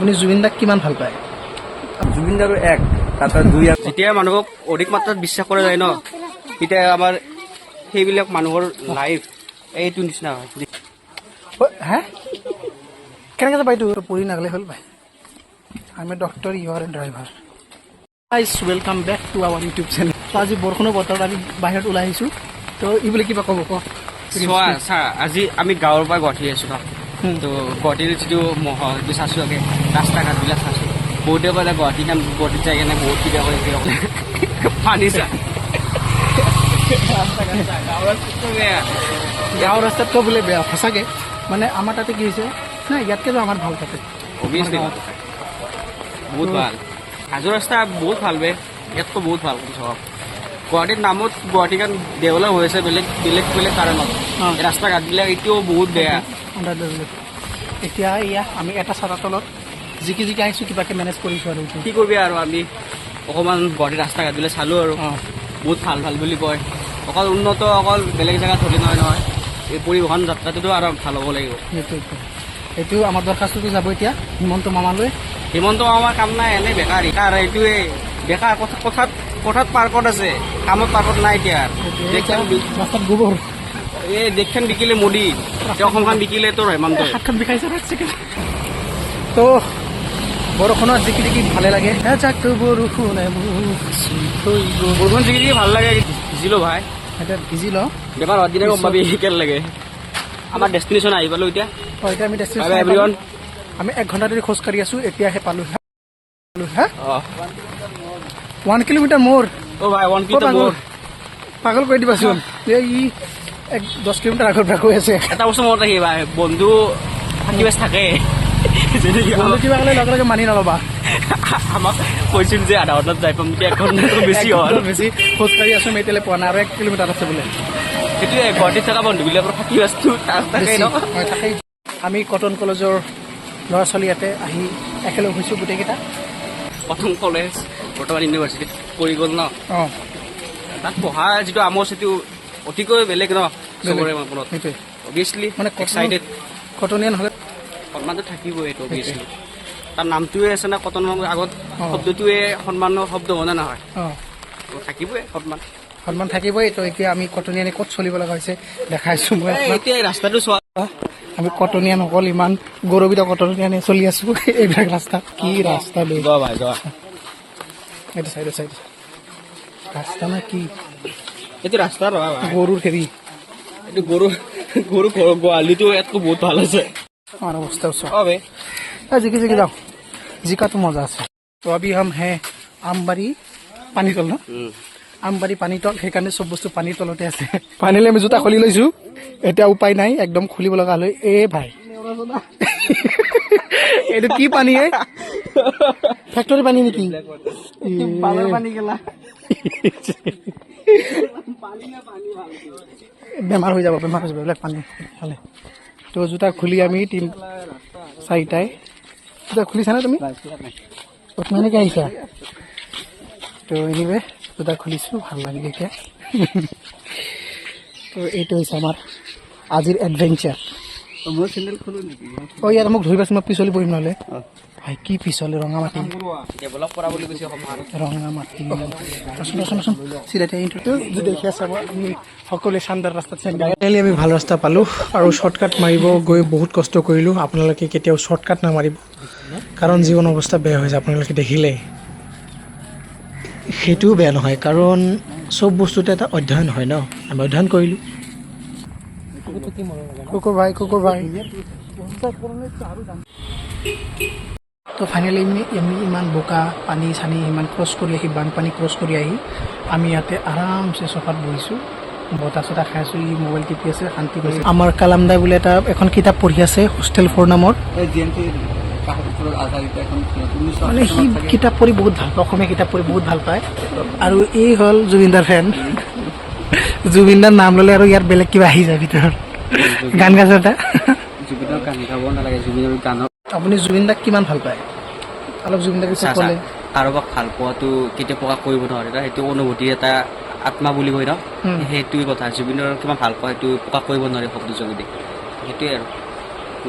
আপুনি জুবিন দাক কিমান ভাল পায়? জুবিন দাৰ এক তাতে দুই যেতিয়া মানুহক অধিক মাত্ৰাত বিশ্বাস কৰা যায় ন তেতিয়া আমাৰ সেইবিলাক মানুহৰ লাইফ এইটো নিচিনা হয়। হে কেনেকৈ যাবা এইটো পৰি নাগলে হ'ল পাই। I am a doctor, you are a driver. Guys welcome back to our YouTube channel. আজি বৰষুণৰ বতৰত আমি বাহিৰত ওলাই আহিছোঁ। তো ই বুলি কিবা ক'ব কওক। আজি আমি গাঁৱৰ পৰা গুৱাহাটী আছোঁ ন, তো গুৱাহাটীৰ যিটো চাইছোঁ আগে ৰাস্তা ঘাটবিলাক চাইছোঁ। বহুতে ক'লে গুৱাহাটীত যাই কেনে বহুত কিবা কৰি পানী চা গাঁৱৰ ৰাস্তাতকৈ বোলে বেয়া সঁচাকৈ। মানে আমাৰ তাতে কি হৈছে নাই ইয়াতকৈ আমাৰ ভাল তাতে অভিয়াছলি বহুত ভাল। হাজোৰ ৰাস্তা বহুত ভাল বে, ইয়াতকৈ বহুত ভাল চব। গুৱাহাটীৰ নামত গুৱাহাটীখন ডেভেলপ হৈ আছে বেলেগ বেলেগ বেলেগ কাৰণত। ৰাস্তা ঘাটবিলাক এতিয়াও বহুত বেয়া। এতিয়া এয়া আমি এটা চাৰৰ তলত জিকি আহিছোঁ, কিবাকৈ মেনেজ কৰিছোঁ আৰু কি কৰিবি আৰু আমি অকণমান গুৱাহাটীৰ ৰাস্তা ঘাটবিলাক চালোঁ আৰু বহুত ভাল ভাল বুলি কয়। অকল উন্নত অকল বেলেগ জেগাত ধৰি নহয় এই পৰিবহণ যাত্ৰাটোতো আৰু ভাল হ'ব লাগিব। এইটো আমাৰ দৰখাস্তটো যাব এতিয়া হিমন্ত মামালৈ। হিমন্ত মামাৰ কাম নাই, এনেই বেকাৰ বেকাৰ এইটোৱে বেকাৰ। কথাত পাৰ্কত আছে, কামত পাৰ্কত নাই। এতিয়া ৰাস্তাত গোবৰ এই দেশখন বিকিলে মোদী, অসমখন বিকিলে তোৰ হেমন্ত। হাতখন বিষাইছে তো বৰষুণত জিকি ভালে লাগে। বৰষুণ জিকি ভাল লাগে। ভিজিলো ভাই, এতিয়া ভিজি লওঁ বেমাৰ হোৱাৰ দিনে গম পাবি কেনে লাগে। আমাৰ ডেষ্টিনেশ্যন আহি পালোঁ এতিয়া। এতিয়া আমি আমি 1 ঘণ্টা ধৰি খোজকাঢ়ি আছোঁ, এতিয়াহে পালোঁ। হা 1 কিলোমিটাৰ মোৰ ভাই 1 কিলোমিটাৰ মোৰ পাগল কৰি দিবাচোন। ই 10 কিলোমিটাৰ আগৰ পৰা কৈ আছে। এটা বস্তু মনত ৰাখি ভাই, বন্ধু থাকিব থাকে। কিবা ক'লে লগে লগে মানি নল'বা। আমাক কৈছিল যে আধা ঘণ্টাত যাই পাম, এতিয়া 1 ঘণ্টাটো বেছি হ'ল। বেছি খোজকাঢ়ি আছোঁ, আমি এতিয়ালৈ পোৱা নাই। আৰু 1 কিলোমিটাৰ আছে বোলে। সেইটোৱে গুৱাহাটীত থকা বন্ধুবিলাকৰ থাকি আছোঁ তাকেই। আমি কটন কলেজৰ ল'ৰা ছোৱালী ইয়াতে আহি একেলগ হৈছোঁ গোটেইকেইটা। কটন কলেজ বৰ্তমান ইউনিভাৰ্চিটিত পঢ়ি গ'ল ন। তাত পঢ়া যিটো আমৰ সেইটো অতিকৈ বেলেগ ন চবৰে মনত। সেইটোৱে অভিয়াছলি মানে এক্সাইটেড। কটনীয়া নহ'লে সন্মানটো থাকিবই, এইটো অভিয়াছলি। তাৰ নামটোৱে আছে না কটনৰ আগত, শব্দটোৱে সন্মানৰ শব্দ হয় নে নহয়? থাকিবই সন্মান থাকিবই। তো এতিয়া আমি কটনীয়ানি ক'ত চলিব লগা হৈছে দেখাইছোঁ মই। এতিয়া ৰাস্তাটো চোৱা, আমি কটনীয়ান অকল ইমান গৌৰৱিত কটনীয়ানি চলি আছোঁ। এইবিলাক ৰাস্তা কি ৰাস্তা দেই ভাই এইটো চাইড ৰাস্তা না কি? এইটো ৰাস্তা নহয় গৰুৰ খেৰি। এইটো গৰু গোহালিটো ইয়াতকৈ বহুত ভাল আছে। আমাৰ অৱস্থা জিকি যাওঁ, জিকাটো মজা আছে। তো আবি হাম হে আমবাৰী পানীতল ন, আমবাৰী পানীতল। সেইকাৰণে চব বস্তু পানীৰ তলতে আছে। ফাইনেলি আমি জোতা খুলি লৈছোঁ, এতিয়া উপায় নাই, একদম খুলিব লগা হ'লে। ভাই এইটো কি পানী? ফেক্টৰী পানী নেকি? বেমাৰ হৈ যাব এইবিলাক পানী খালে। তো জোতা খুলি আমি 4টাই জোতা খুলিছানে তুমি? এনেকৈ আহিছা? তো এনিৱে জোতা খুলিছোঁ, ভাল লাগিলে এতিয়া। তো এইটো হৈছে আমাৰ আজিৰ এডভেঞ্চাৰ। মই চেণ্ডেল খোলোঁ নেকি? ইয়াত মোক ধৰিবাচোন, মই পিছলি পৰিম নহ'লে। ভাই কি পিছলে, ৰঙা মাটি ডেভেলপ কৰা বুলি কৈছে ৰঙা মাটি। চিধাটো দেখি আছে আমি সকলোৱে চান্দাৰ ৰাস্তাত ফাইনেলি আমি ভাল ৰাস্তা পালোঁ আৰু শ্বৰ্টকাট মাৰিব গৈ বহুত কষ্ট কৰিলোঁ। আপোনালোকে কেতিয়াও শ্বৰ্টকাট নামাৰিব, কাৰণ জীৱন অৱস্থা বেয়া হৈ যায়। আপোনালোকে দেখিলে সেইটোও বেয়া নহয়, কাৰণ চব বস্তুতে এটা অধ্যয়ন হয় ন। আমি অধ্যয়ন কৰিলোঁ। কুকুৰ ভাই তো ফাইনেলি আমি ইমান বোকা পানী চানী ইমান ক্ৰছ কৰি আহি, বানপানী ক্ৰছ কৰি আহি আমি ইয়াতে আৰামছে চফাত বহিছোঁ, বতাহ চতাহ খাই আছোঁ। ই মোবাইল টিপি আছে, শান্তি পাইছে। আমাৰ কালামদাই বোলে এখন কিতাপ পঢ়ি আছে, হোষ্টেল 4 নামৰ। মানে সি কিতাপ পঢ়ি বহুত ভাল পায়, অসমীয়া কিতাপ পঢ়ি বহুত ভাল পায়। আৰু এই হ'ল জুবিনদাৰ ফেন। জুবিনদাৰ নাম ল'লে আৰু ইয়াৰ বেলেগ কিবা আহি যায় ভিতৰত। গান গাইছে এটা। জুবিনৰ গান গাব নালাগে, জুবিনৰ গানত। আপুনি জুবিন দাক কিমান ভাল পায়? অলপ জুবিন দাক ক'লে। কাৰোবাক ভাল পোৱাটো কেতিয়া প্ৰকাশ কৰিব নোৱাৰে, সেইটো অনুভূতিৰ এটা আত্মা বুলি কয় ন, সেইটোৱে কথা। জুবিনৰ কিমান ভাল পোৱা সেইটো প্ৰকাশ কৰিব নোৱাৰে শব্দ যোগেদি, সেইটোৱে আৰু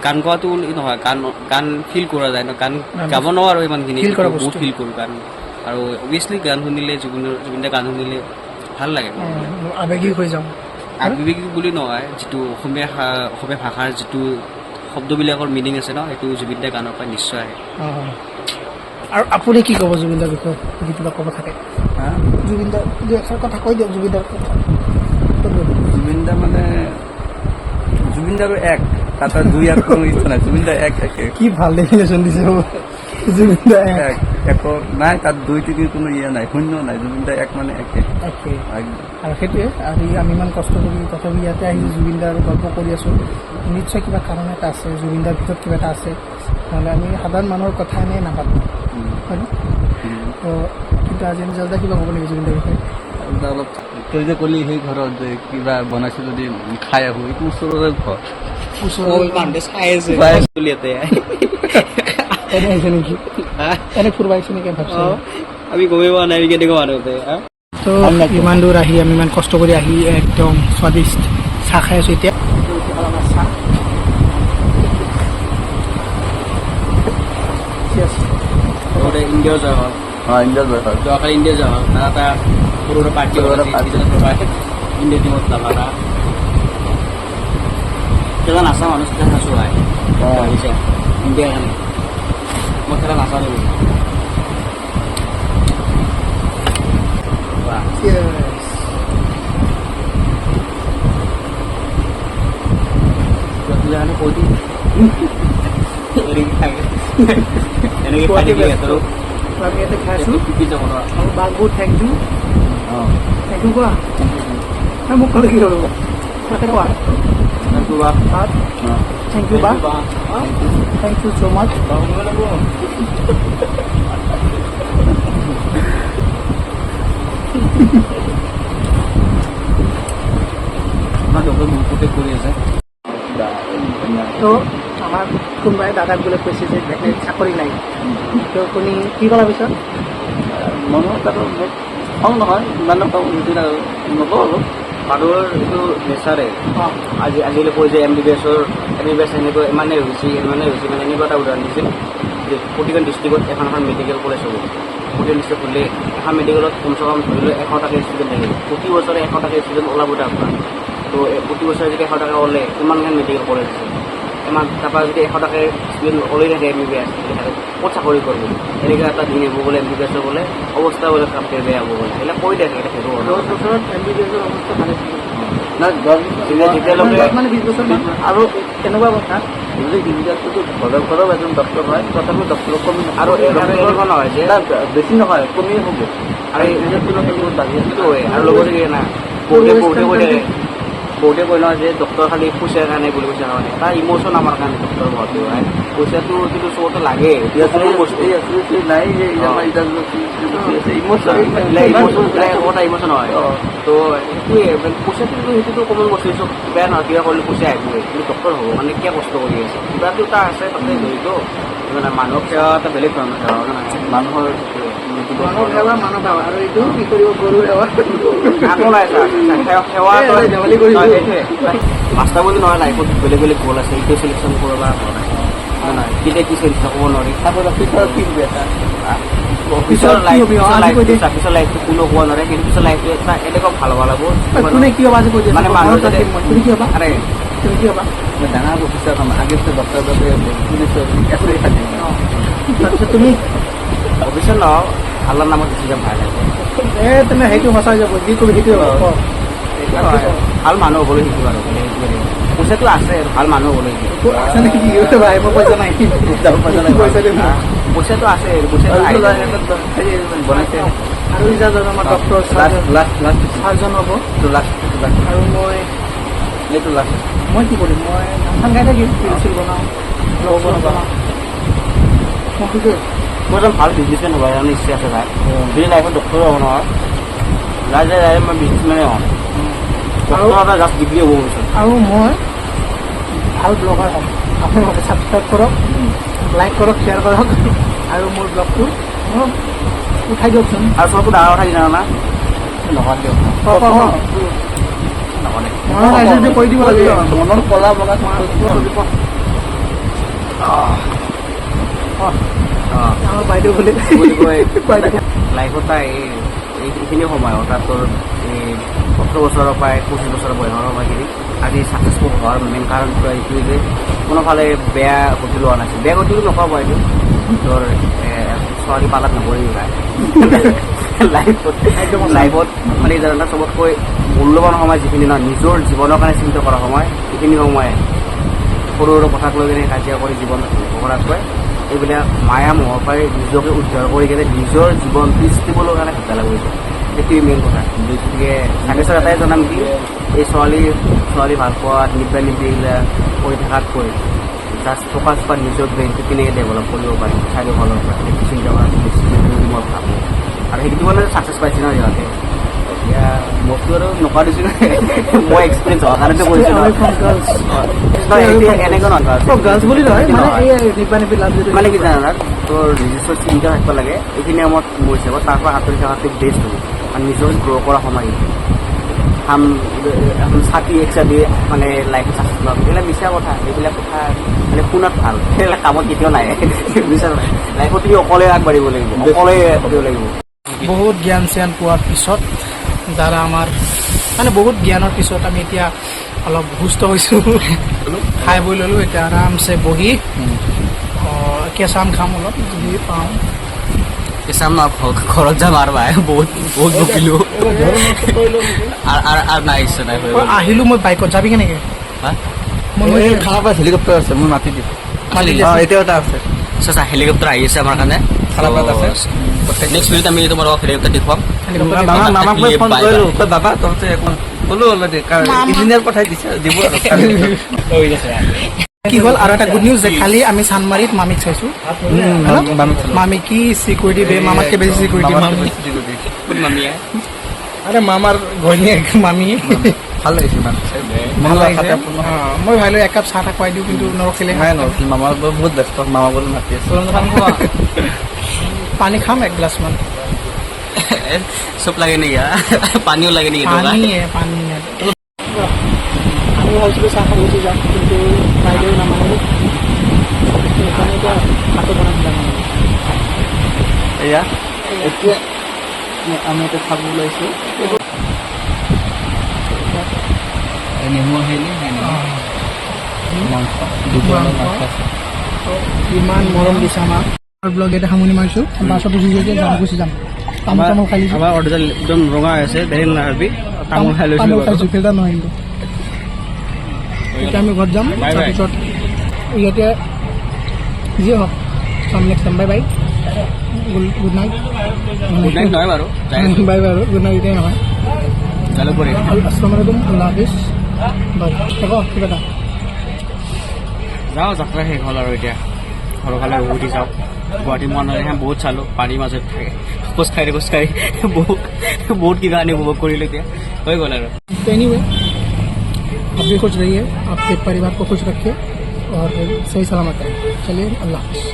গান গোৱাটো নহয়, গান গান ফিল কৰা যায় ন, গান গাব নোৱাৰো ইমানখিনি, Feel কৰা বহুত বস্তু। ফিল কৰোঁ গান। আৰু অভিয়াছলি গান শুনিলে জুবিনদাৰ গান শুনিলে ভাল লাগে। আৱেগিক হৈ যাওঁ। আৱেগিক বুলি নহয়, যিটো অসমীয়া ভাষাৰ যিটো শব্দবিলাকৰ মিনিং আছে ন, সেইটো জুবিনদাৰ গানৰ পৰা নিশ্চয় আহে। আৰু আপুনি কি ক'ব জুবিনদাৰ বিষয়ে, যদি কিবা ক'ব থাকে? জুবিনদাৰ এষাৰ কথা কৈ দিয়ক, জুবিনদাৰ কথা। জুবিনদা মানে জুবিনদাৰো এক, তাত আর দুই আর কোনো ইচ্ছা নাই, জুবিনদা এক একে কি ভাল ডেফিনেশ্যন দিছে জুবিনদা এক এক নাই, তাত দুই তিনিৰ কোনো ইয়ে নাই, শূন্য নাই, জুবিনদা এক মানে একে একে। একদম। আৰু সেইটোৱে আমি ইমান কষ্ট কৰি তথাপি ইয়াতে আহি জুবিনদাৰ গল্প কৰি আছোঁ, নিশ্চয় কিবা কাৰণ এটা আছে, জুবিনদাৰ ভিতৰত কিবা এটা আছে, নহ'লে আমি সাধাৰণ মানুহৰ কথা এনেই নাপাতোঁ, হয়নে? তো কিন্তু আজি আমি জলদা কিবা ক'ব লাগিব জুবিনদাৰ বিষয়ে? অলপ তই যে ক'লি সেই ঘৰত যে কিবা বনাইছিল যদি খাই আহোঁ, এইটো ওচৰৰে ঘৰ। এনে আহিছে নেকি? এনে ফুৰিব আহিছে নেকি ভাবছো? আমি গমেই পোৱা নাই কেনেকুৱা মানুহতে। তো ইমান দূৰ আহি আমি ইমান কষ্ট কৰি আহি একদম স্বাদিষ্ট চাহ খাই আছোঁ এতিয়া। ইণ্ডিয়া যোৱা হ'ল, ইণ্ডিয়াৰ ঘৰ যোৱাকালি ইণ্ডিয়া যোৱা হ'ল, তাত এটা সৰু সৰু পাৰ্টি ইণ্ডিয়া টিমত নালাগা খেলা নাচা মানুহ খেলা নাচো হয় আহিছে ইণ্ডিয়াৰ কাৰণে, মই খেলা নাচালোঁ। কাৰণে কৈ দিম এনেকৈ খাই দিবি সিহঁতৰো আমি ইয়াতে খাই আছোঁ। পিপি যাব ন আৰু বাক বহুত থেংক ইউ, থেংক ইউ কোৱা। মোক ক'লে কি হ'ব, তাতে কোৱা। থেংক ইউ বা, থেংক ইউ ছ' মাছ। আপোনাৰ ডক্টৰ মোৰ প্ৰটেক্ট কৰি আছে। তো আমাৰ কোনোবাই দাদাক বোলে কৈছে যে চাকৰি নাই, তো আপুনি কি ক'লা পিছত? মনত আৰু খং নহয়, ইমান খং নিদিনা নকওঁ অলপ। মানুহৰ এইটো নেচাৰে অঁ আজিকালি কৈ যে এম বি বি এছ এনেকৈ ইমানেই হৈছে মানে এনেকুৱা এটা উদাহৰণ দিছিল যে প্ৰতিখন ডিষ্ট্ৰিক্টত এখন মেডিকেল কলেজ হ'ব। প্ৰতিখন ডিষ্ট্ৰিক্ট হ'লে এখন মেডিকেলত কমচে কম ধৰি লওক 100 টাকৈ ষ্টুডেণ্ট থাকে, প্ৰতি বছৰে 100 টাকৈ ষ্টুডেণ্ট ওলাব তাৰ পৰা। তো প্ৰতি বছৰে যদি 100 টাকা ওলালে কিমানখন মেডিকেল কলেজ আছে, ইমান তাৰপৰা যদি 100 টাকৈ ষ্টুডেণ্ট ওলাই থাকে এম বি বি এছ, ক'ত চাকৰি কৰিব? এনেকৈ এটা দিন আহিব বোলে এম বি বি এছৰ বোলে অৱস্থা বোলে কামতে বেয়া হ'ব বোলে, এইবিলাক কৈ থাকে এটা সেইটো 10 বছৰত এম বি বি এছৰ অৱস্থা ভালে থাকে, যেতিয়ালৈকে মানে 20 বছৰমান। আৰু তেনেকুৱা কথা যদি ইণ্ডিয়াততো ঘৰৰ ঘৰৰ এজন ডক্টৰ হয়, তথাপিও ডক্টৰক কমি আৰু এনেকুৱা নহয় যে বেছি নহয়, কমিয়ে হ'ব। আৰু ইণ্ডিয়াততো বহুত বাঢ়ি আছে। সেইটো হয়। আৰু লগতে কি না বহুতে কয় নহয় যে ডক্টৰ খালি পইচাৰ কাৰণে বুলি পইচাৰ কাৰণে, এটা ইমোশ্যন আমাৰ কাৰণে ডক্টৰ হোৱাটো হয়। পইচাটো কিন্তু চবতে লাগে, কোনো বস্তু নাই যে ইমোশ্যন ইমোশ্যন হয়। তো সেইটোৱে পইচাটো সেইটোতো কমন বস্তু, চব বেয়া নহয়, কিবা কৰিলে পইচা আহিবই, কিন্তু ডক্টৰ হ'ব মানে কিয় কষ্ট কৰি আছে, কিবাটো এটা আছে তাতে জড়িত। মানে মানুহক সেৱা এটা বেলেগ ধৰণৰ সেৱা মানুহৰ মানৱ সেৱা মানৱ সেৱা, আৰু এইটো কি কৰিব গৰু সেৱা। একো নাই সেৱা ধেমালি কৰিছোঁ। সেইটোৱে মাষ্টাৰ বুলি নহয়, লাইফত বেলেগ বেলেগ গ'ল আছে, এইটো চিলেকশ্যন কৰিব নহয়, কেতিয়া কি চিলেকশ্যন ক'ব নোৱাৰি। পিছৰ লাইফটো কোনো ক'ব নোৱাৰে, কিন্তু পিছৰ লাইফটো এটা এনেকুৱা ভাল হ'ব লাগিব কোনে কি হ'বা আজি কৈ দিয়ে, মানে মানুহ যাতে তুমি কি হ'বা, আৰে তুমি কি হ'বা? ডাঙৰ অফিচাৰ হ'ম, আগে পিছত ডক্টৰ পুলিচৰ তাৰপিছত তুমি অফিচৰ নহওক, আল্লাৰ নামত গুচি যাম ভাল লাগে। তেনে সেইটো সঁচা হৈ যাব, যি ক'বি সেইটো হ'ব। ভাল মানুহ হ'বলৈ শিকিব আৰু পইচাটো আছে, ভাল মানুহ হ'বলৈ শিকিব। আছে নেকি ভাই, মই পইচা নাই, পইচা দিম। পইচাটো আছে, পইচাটো বনাইছে আৰু ইজাজ আমাৰ ডক্টৰ চাৰ্জন হ'ব, আৰু মই কি কৰিম, মই ধান খাই থাকিম, পিল বনাওঁ, ব্লগ বনাওঁ, মই সেইটোৱে। মই এজন ভাল বিজনেছমেন হ'ব কাৰণে ইচ্ছা আছে ভাই, যদি লাইফত ডক্টৰ হ'ব নহয়, যাই মই বিজনেছমেনে হ'ম, ডক্টৰ এটা জাষ্ট ডিগ্ৰী হ'ব বিচাৰোঁ। আৰু মই ভাল ব্লগাৰ হ'ম। আপোনালোকে ছাবস্ক্ৰাইব কৰক, লাইক কৰক, শ্বেয়াৰ কৰক, আৰু মোৰ ব্লগটো উঠাই দিয়কচোন। আৰু চবতো ডাঙৰ কথা কি জানা, নহয় দিয়ক মনত আহিছে যে কৈ দিব লাগে। মনৰ কলা বনাই আমাৰ বাইদেউ বুলি লাইফত তাই এইখিনি সময় অৰ্থাৎ তোৰ এই 18 বছৰৰ পৰা 25 বছৰৰ বয়সৰ সময়খিনি আজি ছাকচেছফুল হোৱাৰ মেইন কাৰণটো এইটোৱে যে কোনোফালে বেয়া গতি লোৱা নাছিল। বেয়া গতিটো নকওঁ এইটো তোৰ ছোৱালী পালাত নপৰি লাইফত মানে জানা চবতকৈ মূল্যৱান সময় যিখিনি নহয় নিজৰ জীৱনৰ কাৰণে চিন্তা কৰা সময়, সেইখিনি সময় সৰু সৰু কথাক লৈ কিনে কাজিয়া কৰি জীৱন কৰাতকৈ এইবিলাক মায়া মোহৰ পৰাই নিজকে উদ্ধাৰ কৰি কিনে নিজৰ জীৱন পিছলিবলৈ কাৰণে ঘটালা কৰিছে। সেইটোৱে মেইন কথা। গতিকে চাগেশ্বৰ এটাই জনাম কি এই ছোৱালী ভাল পোৱা নিব্বা এইবিলাক কৰি থকাতকৈ জাষ্ট ফ'কাছ বা নিজৰ ব্ৰেইনটো কেনেকৈ ডেভেলপ কৰিব পাৰি চাৰিওফালৰ পৰা সেইটো চিন্তা কৰা মই ভাবোঁ। আৰু সেইটো মানে ছাকচেছ পাইছে ন সিহঁতে। এতিয়া মোকতো আৰু নকৰা দিছোঁ মই এক্সপিৰিয়েঞ্চ হোৱাৰ কাৰণেতো কৰিছোঁ এনেকুৱা নহয় গাৰ্লছ বুলি নহয় মানে এই নিব্বা নিব্বি লাভ যদি মানে কি জানা তোৰ নিজস্ব চিন্তা থাকিব লাগে। এইখিনি সময়ত মোৰ হিচাপত তাৰ পৰা আঁতৰি থকাটো বেষ্ট হ'ব। আৰু নিজৰ গ্ৰ' কৰা সময় এখন চাকি এক্সা দিয়ে মানে লাইফত ছাকচেছ পাব, এইবিলাক মিছা কথা। এইবিলাক কথা মানে শুনাত ভাল, সেইবিলাক কামত কেতিয়াও নাই মিছা নহয়। লাইফত তুমি অকলে আগবাঢ়িব লাগিব, অকলে কৰিব লাগিব। বহুত জ্ঞান চ্যান পোৱাৰ পিছত দ্বাৰা আমাৰ মানে বহুত জ্ঞানৰ পিছত আমি এতিয়া অলপ সুস্থ হৈছোঁ। খাই বৈ ল'লোঁ, এতিয়া আৰামছে বহি কেঁচা আম খাম অলপ যদি পাওঁ। চাম ন ঘৰত যাম আৰু ভাই বহুত বকিলোঁ আৰু নাই ইচ্ছা নাই। আহিলোঁ মই বাইকত, যাবি কেনেকৈ? মই খানা পাই হেলিকপ্টাৰ আছে, মই মাতি দিম। এতিয়াও এটা আছে চাচা হেলিকপ্টাৰ আহি আছে আমাৰ কাৰণে। খানাপাৰাত আছে। নেক্সট ভিডিঅ'ত আমি তোমাৰ হেলিকপ্টাৰ দেখুৱাম। মামাক মই ফোন কৰিলোঁ, তই বাবা তহঁতে একো ক'লো অলৰেডি ইঞ্জিনিয়াৰ পঠাই দিছে দিব আৰু কি হ'ল আৰু এটা গুড নিউজ যে খালি আমি চানমাৰীত মামীক চাইছোঁ। মামী কি চিকিউৰিটি দিয়ে, মামাতকৈ বেছি চিকিউৰিটি মামী। আৰে মামাৰ ঘৈণীয়েক মামী ভাল লাগিছে ভাল লাগিছে। মই ভাবিলোঁ একাপ চাহ এটা খুৱাই দিওঁ কিন্তু নৰখিলে। নাই নৰখিল, মামাৰ বহুত ব্যস্ত, মামা বুলি মাতি আছে। পানী খাম এক গ্লাছমান। চব লাগে নেকি? পানীও লাগে নেকি? পানী আমি ভাবিছিলোঁ চাহ খাই গুচি যাম কিন্তু বাইদেউ নামানিলোঁ। সেইকাৰণে এতিয়া ভাতো বনাই দিলাম। এয়া এতিয়া আমি এতিয়া খাব ওলাইছোঁ। নেমু আহিলে মাংস ইমান মৰম দিছে আমাক। ব্লগ এটা সামৰণি মাৰিছোঁ। বাছত উঠি গুচি যাম। তামোল খাই লৈছোঁ। আমাৰ অৰ্ডাৰ একদম ৰঙা হৈ আছে, বেলেগ নাভাবি তামোল খাই লৈছোঁ। ফিল্টাৰ নহয় কিন্তু এতিয়া আমি ঘৰত যাম। তাৰপিছত ইয়াতে যিয়ে হওক চাম next time. Bye bye, good night. Good night নহয় বাৰু, বাই বাই আৰু গুড নাইট এতিয়াই নহয়। জালুকবাৰী আসসালামু আলাইকুম, আল্লাহ হাফিজ, বাই। কিবা এটা যাওঁ, যাত্ৰা শেষ হ'ল আৰু এতিয়া ঘৰৰ ফালে উভতি যাওঁ। গুৱাহাটী মহানগৰীখন বহুত চালোঁ, পানীৰ মাজত থাকে খোজকাঢ়ি বহুত কিবা আনি উপভোগ কৰিলোঁ। এতিয়া হৈ গ'ল আৰু। एनीवे आप भी खुश रहिए, आपके परिवार को खुश रखिए और सही सलामत रहिए। चलिए, अल्लाह हाफिज़।